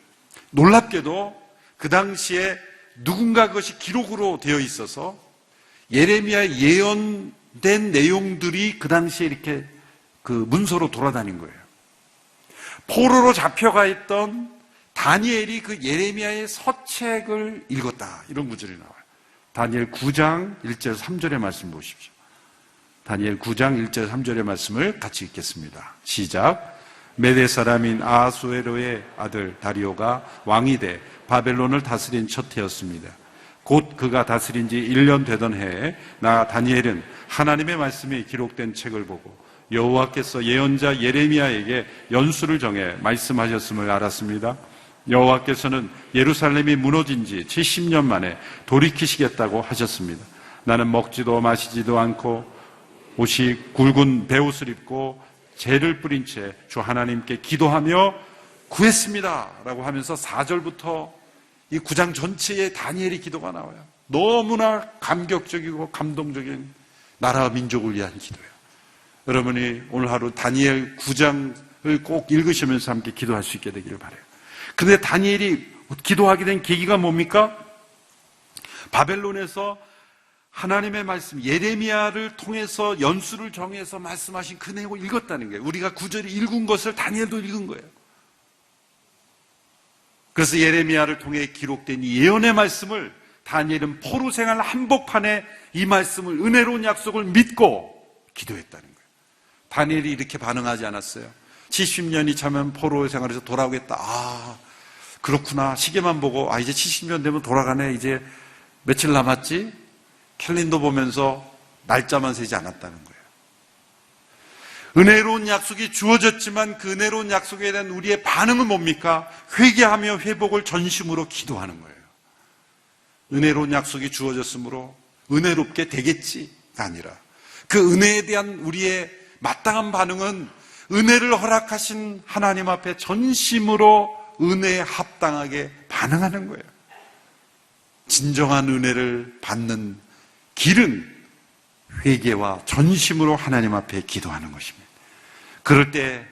놀랍게도 그 당시에 누군가 그것이 기록으로 되어 있어서 예레미야의 예언된 내용들이 그 당시에 이렇게 그 문서로 돌아다닌 거예요. 포로로 잡혀가 있던 다니엘이 그 예레미야의 서책을 읽었다. 이런 구절이 나와요. 다니엘 9장 1절 3절의 말씀 보십시오. 다니엘 9장 1절 3절의 말씀을 같이 읽겠습니다. 시작. 메대 사람인 아하수에로의 아들 다리오가 왕이 돼 바벨론을 다스린 첫 해였습니다. 곧 그가 다스린 지 1년 되던 해에 나 다니엘은 하나님의 말씀이 기록된 책을 보고 여호와께서 예언자 예레미야에게 연수를 정해 말씀하셨음을 알았습니다. 여호와께서는 예루살렘이 무너진 지 70년 만에 돌이키시겠다고 하셨습니다. 나는 먹지도 마시지도 않고 옷이 굵은 베옷을 입고 재를 뿌린 채 주 하나님께 기도하며 구했습니다 라고 하면서 4절부터 이 9장 전체에 다니엘의 기도가 나와요. 너무나 감격적이고 감동적인 나라와 민족을 위한 기도예요. 여러분이 오늘 하루 다니엘 9장을 꼭 읽으시면서 함께 기도할 수 있게 되기를 바라요. 그런데 다니엘이 기도하게 된 계기가 뭡니까? 바벨론에서 하나님의 말씀, 예레미야를 통해서 연수를 정해서 말씀하신 그 내용을 읽었다는 거예요. 우리가 구절이 읽은 것을 다니엘도 읽은 거예요. 그래서 예레미야를 통해 기록된 이 예언의 말씀을 다니엘은 포로 생활 한복판에 이 말씀을 은혜로운 약속을 믿고 기도했다는 거예요. 다니엘이 이렇게 반응하지 않았어요. 70년이 차면 포로 생활에서 돌아오겠다. 아, 그렇구나. 시계만 보고 이제 70년 되면 돌아가네. 이제 며칠 남았지? 캘린더 보면서 날짜만 세지 않았다는 거예요. 은혜로운 약속이 주어졌지만 그 은혜로운 약속에 대한 우리의 반응은 뭡니까? 회개하며 회복을 전심으로 기도하는 거예요. 은혜로운 약속이 주어졌으므로 은혜롭게 되겠지가 아니라 그 은혜에 대한 우리의 마땅한 반응은 은혜를 허락하신 하나님 앞에 전심으로 은혜에 합당하게 반응하는 거예요. 진정한 은혜를 받는 길은 회개와 전심으로 하나님 앞에 기도하는 것입니다. 그럴 때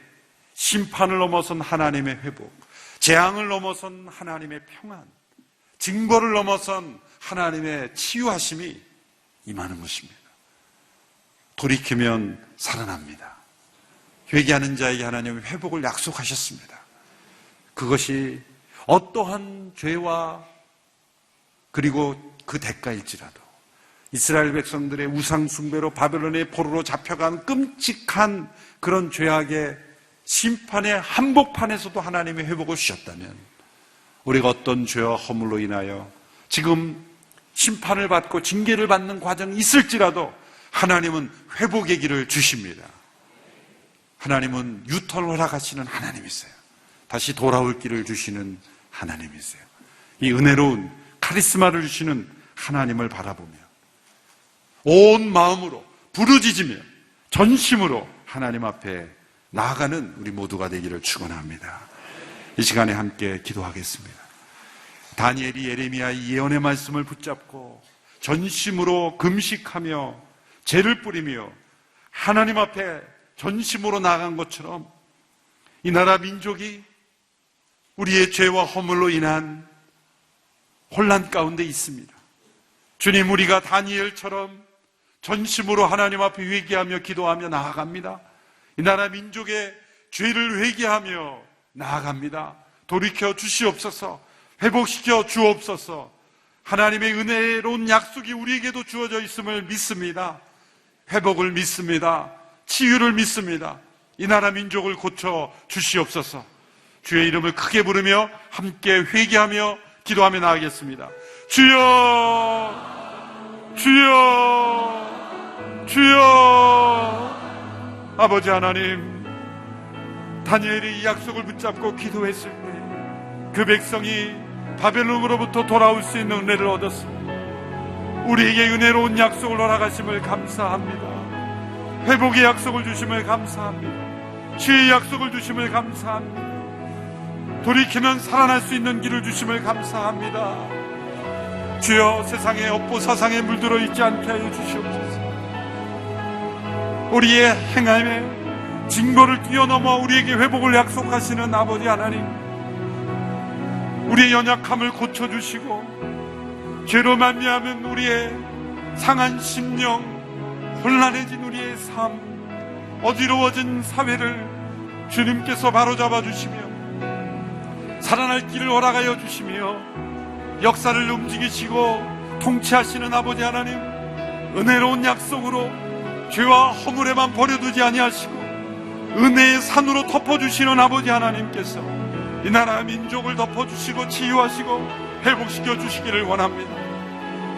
심판을 넘어선 하나님의 회복, 재앙을 넘어선 하나님의 평안, 징벌을 넘어선 하나님의 치유하심이 임하는 것입니다. 돌이키면 살아납니다. 회개하는 자에게 하나님의 회복을 약속하셨습니다. 그것이 어떠한 죄와 그리고 그 대가일지라도 이스라엘 백성들의 우상 숭배로 바벨론의 포로로 잡혀간 끔찍한 그런 죄악의 심판의 한복판에서도 하나님의 회복을 주셨다면 우리가 어떤 죄와 허물로 인하여 지금 심판을 받고 징계를 받는 과정이 있을지라도 하나님은 회복의 길을 주십니다. 하나님은 유턴을 허락하시는 하나님이세요. 다시 돌아올 길을 주시는 하나님이세요. 이 은혜로운 카리스마를 주시는 하나님을 바라보며 온 마음으로 부르짖으며 전심으로 하나님 앞에 나아가는 우리 모두가 되기를 축원합니다. 이 시간에 함께 기도하겠습니다. 다니엘이 예레미야의 예언의 말씀을 붙잡고 전심으로 금식하며 죄를 뿌리며 하나님 앞에 전심으로 나아간 것처럼 이 나라 민족이 우리의 죄와 허물로 인한 혼란 가운데 있습니다. 주님, 우리가 다니엘처럼 전심으로 하나님 앞에 회개하며 기도하며 나아갑니다. 이 나라 민족의 죄를 회개하며 나아갑니다. 돌이켜 주시옵소서. 회복시켜 주옵소서. 하나님의 은혜로운 약속이 우리에게도 주어져 있음을 믿습니다. 회복을 믿습니다. 치유를 믿습니다. 이 나라 민족을 고쳐 주시옵소서. 주의 이름을 크게 부르며 함께 회개하며 기도하며 나아가겠습니다. 주여, 주여, 주여. 아버지 하나님, 다니엘이 이 약속을 붙잡고 기도했을 때 그 백성이 바벨론으로부터 돌아올 수 있는 은혜를 얻었습니다. 우리에게 은혜로운 약속을 허락하심을 감사합니다. 회복의 약속을 주심을 감사합니다. 치유의 약속을 주심을 감사합니다. 돌이키면 살아날 수 있는 길을 주심을 감사합니다. 주여, 세상에 업보 사상에 물들어 있지 않게 하여 주시옵소서. 우리의 행함에 징벌을 뛰어넘어 우리에게 회복을 약속하시는 아버지 하나님, 우리의 연약함을 고쳐주시고, 죄로 말미암은 우리의 상한 심령, 혼란해진 우리의 삶, 어지러워진 사회를 주님께서 바로잡아 주시며 살아날 길을 허락하여 주시며 역사를 움직이시고 통치하시는 아버지 하나님, 은혜로운 약속으로 죄와 허물에만 버려두지 아니하시고 은혜의 산으로 덮어주시는 아버지 하나님께서 이 나라 민족을 덮어주시고 치유하시고 회복시켜 주시기를 원합니다.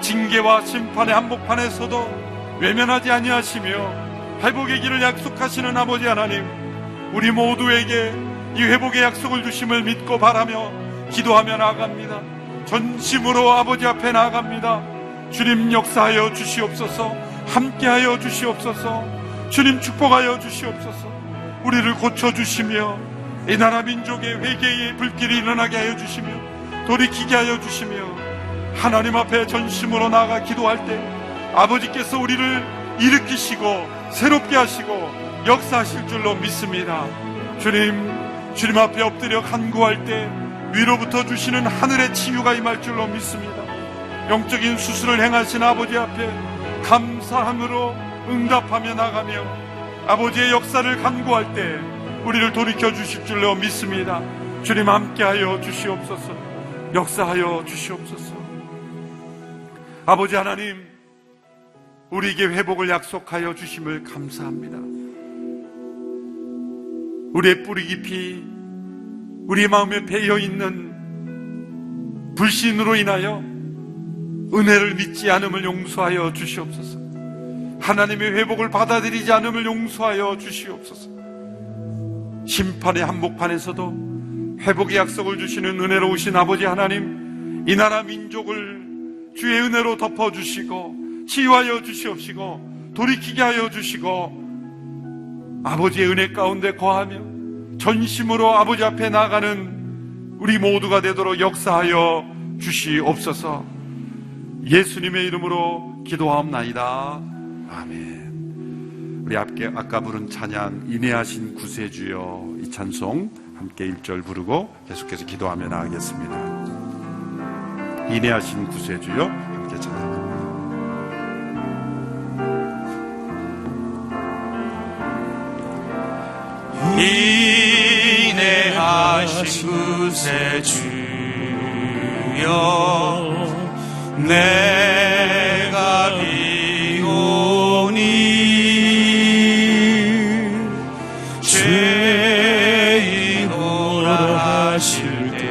징계와 심판의 한복판에서도 외면하지 아니하시며 회복의 길을 약속하시는 아버지 하나님, 우리 모두에게 이 회복의 약속을 주심을 믿고 바라며 기도하며 나아갑니다. 전심으로 아버지 앞에 나아갑니다. 주님 역사하여 주시옵소서. 함께하여 주시옵소서. 주님 축복하여 주시옵소서. 우리를 고쳐주시며 이 나라 민족의 회개의 불길이 일어나게 하여 주시며 돌이키게 하여 주시며 하나님 앞에 전심으로 나아가 기도할 때 아버지께서 우리를 일으키시고 새롭게 하시고 역사하실 줄로 믿습니다. 주님 앞에 엎드려 간구할 때 위로부터 주시는 하늘의 치유가 임할 줄로 믿습니다. 영적인 수술을 행하신 아버지 앞에 감사함으로 응답하며 나가며 아버지의 역사를 간구할 때 우리를 돌이켜 주실 줄로 믿습니다. 주님 함께하여 주시옵소서. 역사하여 주시옵소서. 아버지 하나님, 우리에게 회복을 약속하여 주심을 감사합니다. 우리의 뿌리 깊이 우리의 마음에 배어있는 불신으로 인하여 은혜를 믿지 않음을 용서하여 주시옵소서. 하나님의 회복을 받아들이지 않음을 용서하여 주시옵소서. 심판의 한복판에서도 회복의 약속을 주시는 은혜로우신 아버지 하나님, 이 나라 민족을 주의 은혜로 덮어주시고 치유하여 주시옵시고 돌이키게 하여 주시고 아버지의 은혜 가운데 거하며 전심으로 아버지 앞에 나아가는 우리 모두가 되도록 역사하여 주시옵소서. 예수님의 이름으로 기도하옵나이다. 아멘. 우리 아까 부른 찬양 인내하신 구세주여, 이 찬송 함께 1절 부르고 계속해서 기도하며 나가겠습니다. 인내하신 구세주여 함께 찬양합니다. 인내하신 구세주여, 내가 비오니 죄인오라 하실 때에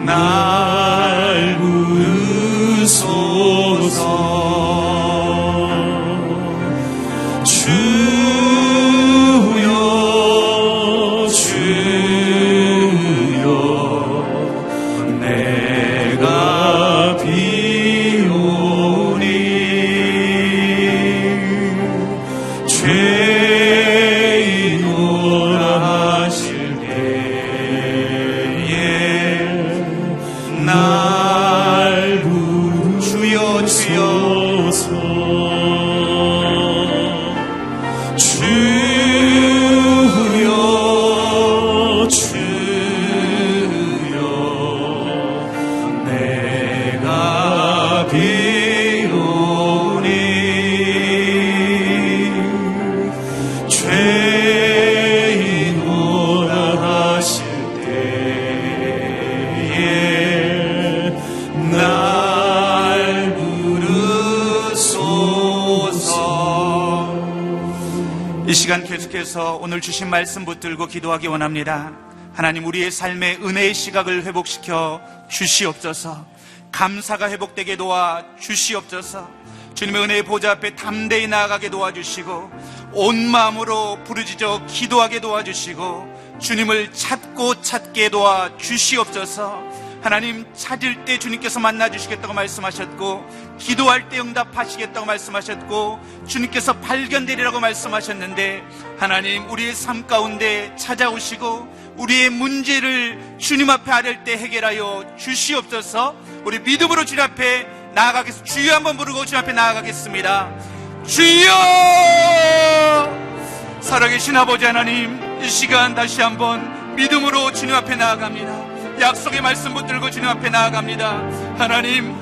날 부르소서. 이 시간 계속해서 오늘 주신 말씀 붙들고 기도하기 원합니다. 하나님, 우리의 삶의 은혜의 시각을 회복시켜 주시옵소서. 감사가 회복되게 도와 주시옵소서. 주님의 은혜의 보좌 앞에 담대히 나아가게 도와주시고 온 마음으로 부르짖어 기도하게 도와주시고 주님을 찾고 찾게 도와주시옵소서. 하나님, 찾을 때 주님께서 만나주시겠다고 말씀하셨고 기도할 때 응답하시겠다고 말씀하셨고 주님께서 발견되리라고 말씀하셨는데, 하나님, 우리의 삶 가운데 찾아오시고 우리의 문제를 주님 앞에 아랠 때 해결하여 주시옵소서. 우리 믿음으로 주님 앞에 나아가겠습니다. 주여 한번 부르고 주님 앞에 나아가겠습니다. 주여! 살아계신 아버지 하나님, 이 시간 다시 한번 믿음으로 주님 앞에 나아갑니다. 약속의 말씀 붙들고 주님 앞에 나아갑니다. 하나님,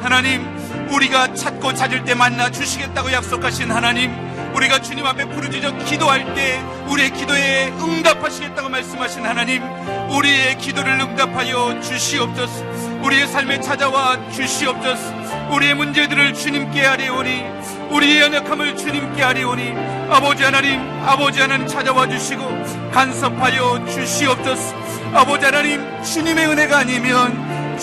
우리가 찾고 찾을 때 만나 주시겠다고 약속하신 하나님, 우리가 주님 앞에 부르짖어 기도할 때 우리의 기도에 응답하시겠다고 말씀하신 하나님, 우리의 기도를 응답하여 주시옵소서. 우리의 삶에 찾아와 주시옵소서. 우리의 문제들을 주님께 아뢰오니, 우리의 연약함을 주님께 아뢰오니, 아버지 하나님 찾아와 주시고 간섭하여 주시옵소서. 아버지 하나님, 주님의 은혜가 아니면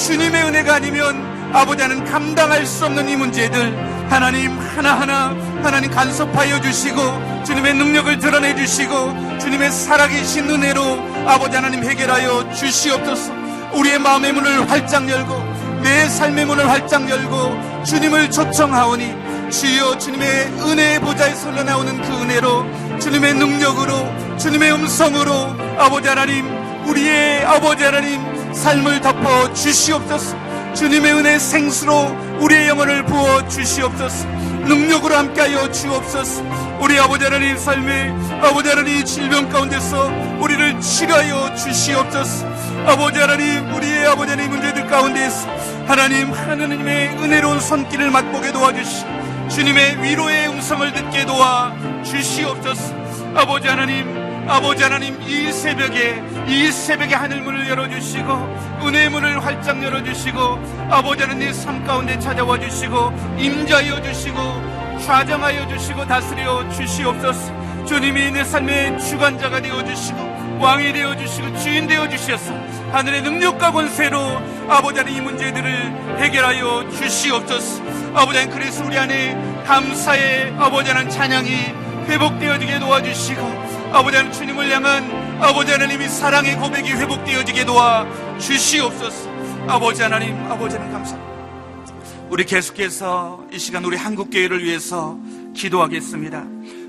아버지 하나님 감당할 수 없는 이 문제들 하나님 하나하나 하나님 간섭하여 주시고 주님의 능력을 드러내 주시고 주님의 살아계신 은혜로 아버지 하나님 해결하여 주시옵소서. 우리의 마음의 문을 활짝 열고 내 삶의 문을 활짝 열고 주님을 초청하오니, 주여 주님의 은혜의 보좌에서 흘러나오는 그 은혜로, 주님의 능력으로, 주님의 음성으로 아버지 하나님, 우리의 아버지 하나님 삶을 덮어 주시옵소서. 주님의 은혜 생수로 우리의 영혼을 부어 주시옵소서. 능력으로 함께하여 주옵소서. 우리 아버지 하나님 삶에 아버지 하나님 질병 가운데서 우리를 치료하여 주시옵소서. 아버지 하나님, 우리의 아버지 하나님 문제들 가운데서 하나님의 은혜로운 손길을 맛보게 도와주시고 주님의 위로의 음성을 듣게 도와 주시옵소서. 아버지 하나님, 이 새벽에 하늘문을 열어주시고 은혜의 문을 활짝 열어주시고 아버지 하나님 내 삶 가운데 찾아와 주시고 임자하여 주시고 좌정하여 주시고 다스려 주시옵소서. 주님이 내 삶의 주관자가 되어주시고 왕이 되어주시고 주인 되어주셔서 하늘의 능력과 권세로 아버지 하나님 이 문제들을 해결하여 주시옵소서. 아버지 하나님, 그래서 우리 안에 감사의 아버지 하나님 찬양이 회복되어지게 도와주시고 아버지 하나님 주님을 향한 아버지 하나님이 사랑의 고백이 회복되어지게 도와 주시옵소서. 아버지 하나님 감사합니다. 우리 계속해서 이 시간 우리 한국교회를 위해서 기도하겠습니다.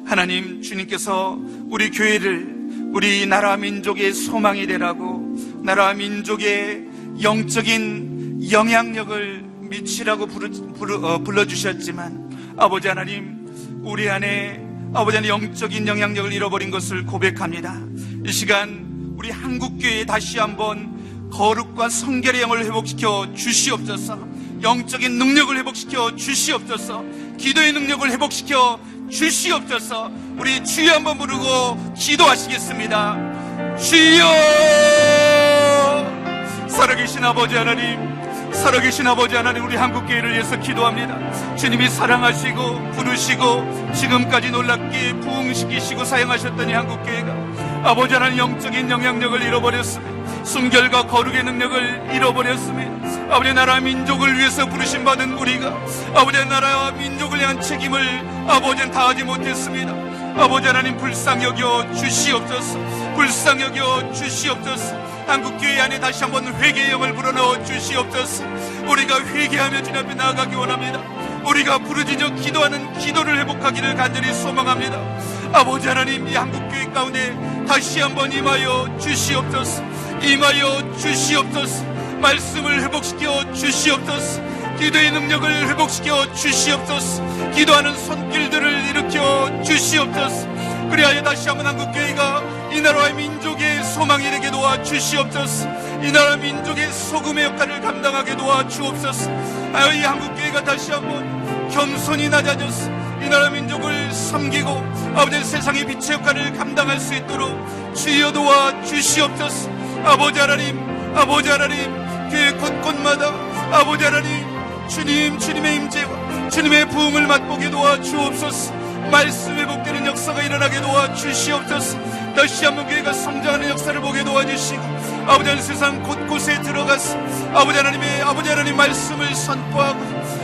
하나님, 주님께서 우리 교회를 우리 나라와 민족의 소망이 되라고, 나라와 민족의 영적인 영향력을 미치라고 불러주셨지만 아버지 하나님, 우리 안에 아버지 하나님 영적인 영향력을 잃어버린 것을 고백합니다. 이 시간 우리 한국교회에 다시 한번 거룩과 성결의 영을 회복시켜 주시옵소서. 영적인 능력을 회복시켜 주시옵소서. 기도의 능력을 회복시켜 주시옵소서. 우리 주여 한번 부르고 기도하시겠습니다. 주여! 살아계신 아버지 하나님, 우리 한국교회를 위해서 기도합니다. 주님이 사랑하시고 부르시고 지금까지 놀랍게 부흥시키시고 사용하셨던 이 한국교회가 아버지 하나님 영적인 영향력을 잃어버렸습니다. 순결과 거룩의 능력을 잃어버렸습니다. 아버지 나라와 민족을 위해서 부르심받은 우리가 아버지 나라와 민족을 향한 책임을 아버지는 다하지 못했습니다. 아버지 하나님, 불쌍히 여겨 주시옵소서. 한국교회 안에 다시 한번 회개의 영을 불어넣어 주시옵소서. 우리가 회개하며 주님 앞에 나아가기 원합니다. 우리가 부르짖어 기도하는 기도를 회복하기를 간절히 소망합니다. 아버지 하나님, 이 한국교회 가운데 다시 한번 임하여 주시옵소서. 말씀을 회복시켜 주시옵소서. 기도의 능력을 회복시켜 주시옵소서. 기도하는 손길들을 일으켜 주시옵소서. 그리하여 다시 한번 한국교회가 이 나라와 민족의 소망이 되게 도와 주시옵소서. 이 나라 민족의 소금의 역할을 감당하게 도와 주옵소서. 이 한국교회가 다시 한번 겸손히 낮아져서 이 나라 민족을 섬기고 아버지 세상의 빛의 역할을 감당할 수 있도록 주여 도와 주시옵소서. 아버지 하나님, 교회 곳곳마다 아버지 하나님, 주님의 임재와 주님의 부흥을 맛보게 도와 주옵소서. 말씀 회복되는 역사가 일어나게 도와 주시옵소서. 다시 한번 교회가 성장하는 역사를 보게 도와주시고 아버지 하나님 세상 곳곳에 들어가서 아버지 하나님 말씀을 선포하고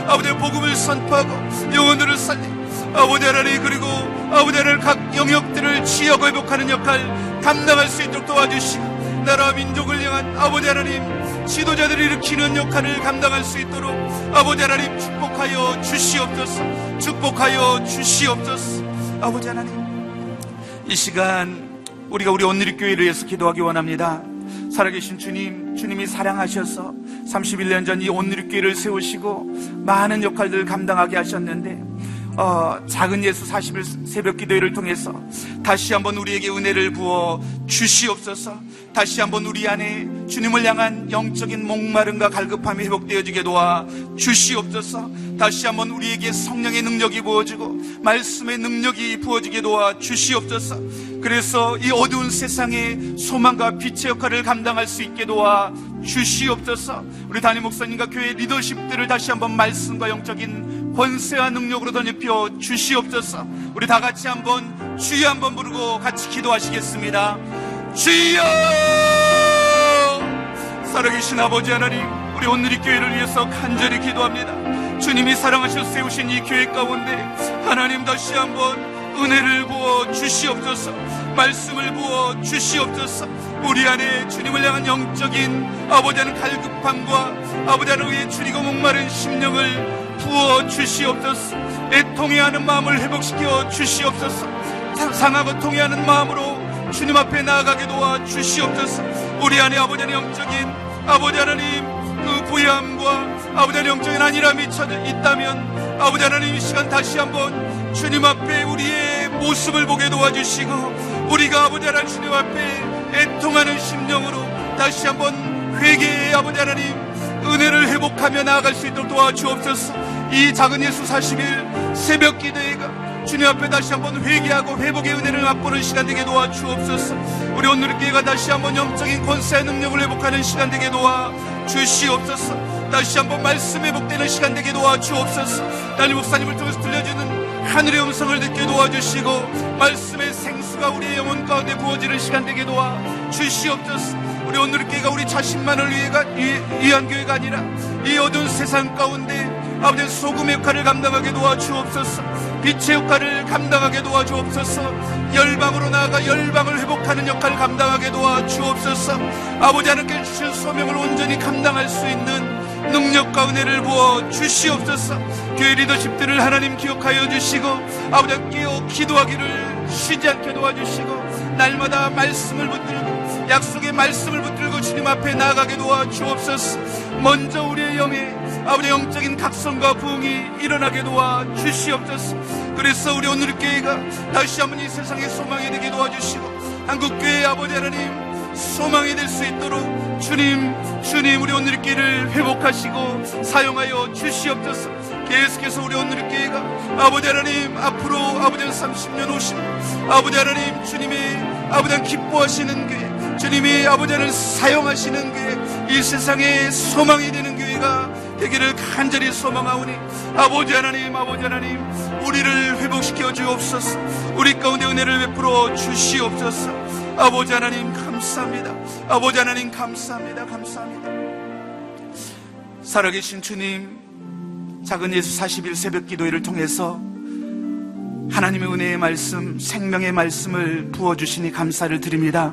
아버지 복음을 선포하고 영혼들을 살리고 아버지 하나님, 그리고 아버지 하나님 각 영역들을 치유하고 회복하는 역할 감당할 수 있도록 도와주시고 나라와 민족을 향한 아버지 하나님 지도자들을 일으키는 역할을 감당할 수 있도록 아버지 하나님 축복하여 주시옵소서. 아버지 하나님, 이 시간 우리가 우리 온누리교회를 위해서 기도하기 원합니다. 살아계신 주님이 사랑하셔서 31년 전 이 온누리교회를 세우시고 많은 역할들을 감당하게 하셨는데 작은 예수 40일 새벽 기도회를 통해서 다시 한번 우리에게 은혜를 부어 주시옵소서. 다시 한번 우리 안에 주님을 향한 영적인 목마름과 갈급함이 회복되어지게 도와 주시옵소서. 다시 한번 우리에게 성령의 능력이 부어지고 말씀의 능력이 부어지게 도와 주시옵소서. 그래서 이 어두운 세상에 소망과 빛의 역할을 감당할 수 있게 도와 주시옵소서. 우리 담임 목사님과 교회 리더십들을 다시 한번 말씀과 영적인 권세와 능력으로 덧입혀 주시옵소서. 우리 다 같이 한번 주여 한번 부르고 같이 기도하시겠습니다. 주여! 살아계신 아버지 하나님, 우리 온누리 교회를 위해서 간절히 기도합니다. 주님이 사랑하셔 세우신 이 교회 가운데 하나님 다시 한번 은혜를 부어 주시옵소서. 말씀을 부어 주시옵소서. 우리 안에 주님을 향한 영적인 아버지 하는 갈급함과 아버지 하는 의에 줄이고 목마른 심령을 부어 주시옵소서. 애통해하는 마음을 회복시켜 주시옵소서. 상하고 통해하는 마음으로 주님 앞에 나아가게 도와 주시옵소서. 우리 안에 아버지 하나님 영적인 아버지 하나님 그 부여함과 아버지 하나님 영적인 안일함이 있다면 아버지 하나님 이 시간 다시 한번 주님 앞에 우리의 모습을 보게 도와주시고 우리가 아버지 하나님 주님 앞에 애통하는 심령으로 다시 한번 회개의 아버지 하나님 은혜를 회복하며 나아갈 수 있도록 도와주옵소서. 이 작은 예수 40일 새벽 기도회가 주님 앞에 다시 한번 회개하고 회복의 은혜를 맛보는 시간 되게 도와주옵소서. 우리 오늘 교회가 다시 한번 영적인 권세의 능력을 회복하는 시간 되게 도와주시옵소서. 다시 한번 말씀 회복되는 시간 되게 도와주옵소서. 담임 목사님을 통해서 들려주는 하늘의 음성을 듣게 도와주시고 말씀의 생수가 우리의 영혼 가운데 부어지는 시간 되게 도와주시옵소서. 우리 오늘 교회가 우리 자신만을 위한 교회가 아니라 이 어두운 세상 가운데 아버지 소금의 역할을 감당하게 도와주옵소서. 빛의 역할을 감당하게 도와주옵소서. 열방으로 나아가 열방을 회복하는 역할을 감당하게 도와주옵소서. 아버지 하나님께 주신 소명을 온전히 감당할 수 있는 능력과 은혜를 부어 주시옵소서. 교회 리더십들을 하나님 기억하여 주시고 아버지 함께 기도하기를 쉬지 않게 도와주시고 날마다 말씀을 붙들고 약속의 말씀을 붙들고 주님 앞에 나아가게 도와주옵소서. 먼저 우리의 영에 아버지 영적인 각성과 부흥이 일어나게 도와주시옵소서. 그래서 우리 오늘 교회가 다시 한번 이 세상의 소망이 되게 도와주시고 한국교회의 아버지 하나님 소망이 될 수 있도록 주님 우리 오늘 교회를 회복하시고 사용하여 주시옵소서. 계속해서 우리 오늘 교회가 아버지 하나님 앞으로 아버지 30년 50년 아버지 하나님 주님의 아버지 하나님 기뻐하시는 교회 주님이 아버지 하나님 사용하시는 교회 이 세상의 소망이 되는 교회가 되기를 간절히 소망하오니 아버지 하나님 우리를 회복시켜 주옵소서. 우리 가운데 은혜를 베풀어 주시옵소서. 아버지 하나님 감사합니다. 아버지 하나님 감사합니다. 살아계신 주님, 작은 예수 40일 새벽 기도회를 통해서 하나님의 은혜의 말씀, 생명의 말씀을 부어주시니 감사를 드립니다.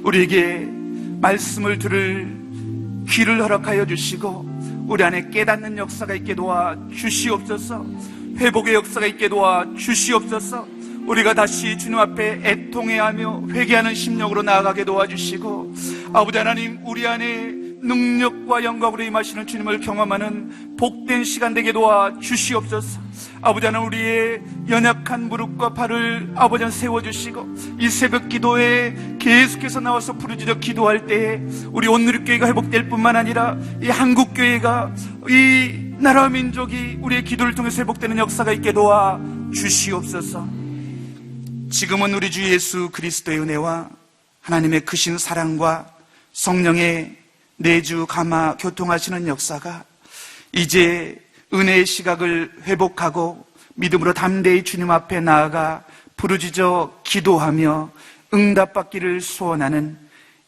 우리에게 말씀을 들을 귀를 허락하여 주시고 우리 안에 깨닫는 역사가 있게 도와 주시옵소서. 회복의 역사가 있게 도와 주시옵소서. 우리가 다시 주님 앞에 애통해하며 회개하는 심령으로 나아가게 도와주시고 아버지 하나님 우리 안에 능력과 영광으로 임하시는 주님을 경험하는 복된 시간 되게 도와주시옵소서. 아버지 하나님 우리의 연약한 무릎과 발을 아버지 하나님 세워주시고 이 새벽 기도에 계속해서 나와서 부르짖어 기도할 때에 우리 온누리교회가 회복될 뿐만 아니라 이 한국교회가 이 나라 민족이 우리의 기도를 통해서 회복되는 역사가 있게 도와주시옵소서. 지금은 우리 주 예수 그리스도의 은혜와 하나님의 크신 사랑과 성령의 내주 감화 교통하시는 역사가 이제 은혜의 시각을 회복하고 믿음으로 담대히 주님 앞에 나아가 부르짖어 기도하며 응답받기를 소원하는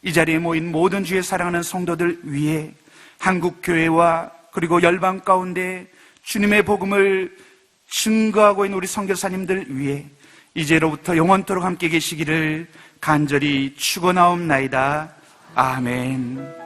이 자리에 모인 모든 주의 사랑하는 성도들 위해 한국교회와 그리고 열방 가운데 주님의 복음을 증거하고 있는 우리 선교사님들 위해 이제로부터 영원토록 함께 계시기를 간절히 축원하옵나이다. 아멘.